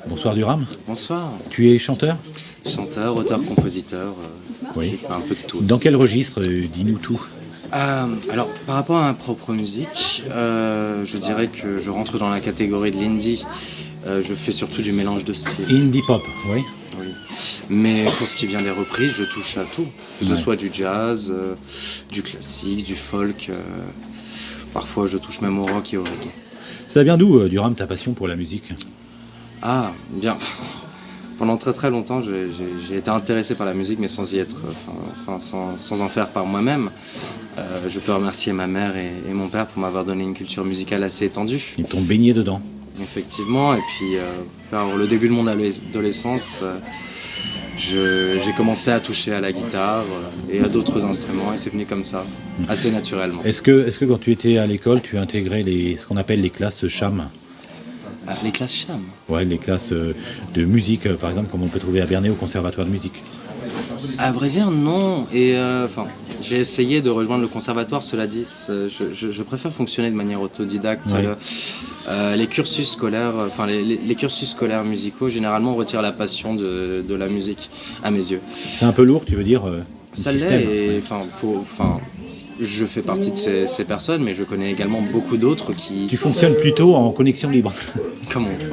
Bonsoir Durham. Bonsoir. Tu es chanteur? Chanteur, auteur, compositeur. Oui. Je fais un peu de tout. Dans quel registre? Dis-nous tout. Alors, par rapport à ma propre musique, je dirais que je rentre dans la catégorie de l'indie. Je fais surtout du mélange de styles. Indie pop, oui. Oui. Mais pour ce qui vient des reprises, je touche à tout. Que ce soit du jazz, du classique, du folk. Parfois, je touche même au rock et au reggae. Ça vient d'où, Durham, ta passion pour la musique? Ah, bien. Pendant très très longtemps, j'ai été intéressé par la musique, mais sans y être, sans en faire par moi-même. Je peux remercier ma mère et mon père pour m'avoir donné une culture musicale assez étendue. Ils t'ont baigné dedans. Effectivement, et puis vers le début de mon adolescence, j'ai commencé à toucher à la guitare et à d'autres instruments, et c'est venu comme ça, assez naturellement. Est-ce que quand tu étais à l'école, tu intégrais ce qu'on appelle les classes CHAM? Les classes CHAM? Ouais, les classes de musique, par exemple, comme on peut trouver à Bernay au conservatoire de musique. À vrai dire, non. Et j'ai essayé de rejoindre le conservatoire, cela dit, je préfère fonctionner de manière autodidacte. Ouais. Les cursus scolaires, les cursus scolaires musicaux, généralement retirent la passion de la musique, à mes yeux. C'est un peu lourd, tu veux dire Ça l'est, et je fais partie de ces personnes, mais je connais également beaucoup d'autres qui... Tu fonctionnes plutôt en connexion libre.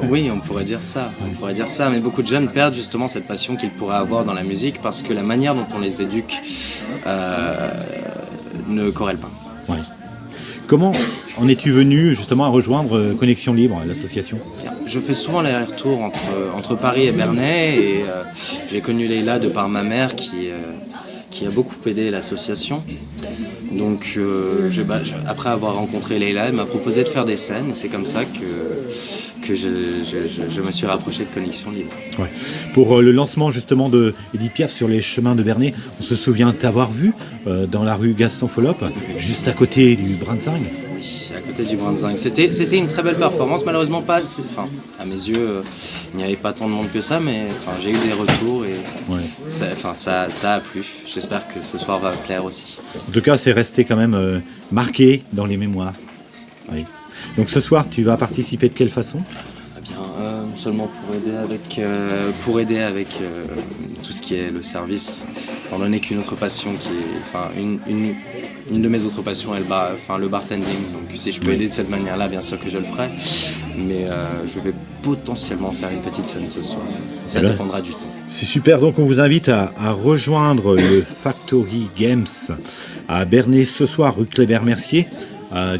Oui, on pourrait dire ça. Mais beaucoup de jeunes perdent justement cette passion qu'ils pourraient avoir dans la musique parce que la manière dont on les éduque ne corrèle pas. Ouais. Comment en es-tu venu justement à rejoindre Connexion Libre, l'association? Je fais souvent l'aller-retour entre Paris et Bernay, et j'ai connu Leïla de par ma mère qui a beaucoup aidé l'association. Donc après avoir rencontré Leïla, elle m'a proposé de faire des scènes, et c'est comme ça que je me suis rapproché de Connexion Libre. Ouais. Pour le lancement justement de Edith Piaf sur les chemins de Bernay, on se souvient t'avoir vu dans la rue Gaston Follop, juste à côté du Brin-de-Zinc. Oui, à côté du Brin-de-Zinc. C'était une très belle performance, malheureusement pas assez, à mes yeux, il n'y avait pas tant de monde que ça, mais j'ai eu des retours et ouais. ça a plu. J'espère que ce soir va plaire aussi. En tout cas, c'est resté quand même marqué dans les mémoires. Oui. Donc ce soir, tu vas participer de quelle façon? Eh bien, seulement pour aider avec tout ce qui est le service, étant donné qu'une autre passion qui est, une de mes autres passions est le bartending. Donc si je peux aider de cette manière-là, bien sûr que je le ferai. Mais je vais potentiellement faire une petite scène ce soir. Ça dépendra du temps. C'est super, donc on vous invite à rejoindre le Factory Games à Bernay ce soir, rue Kléber-Mercier.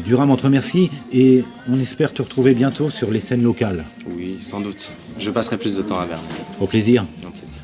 Durham entre merci, et on espère te retrouver bientôt sur les scènes locales. Oui, sans doute. Je passerai plus de temps à Bernay. Au plaisir. Au plaisir.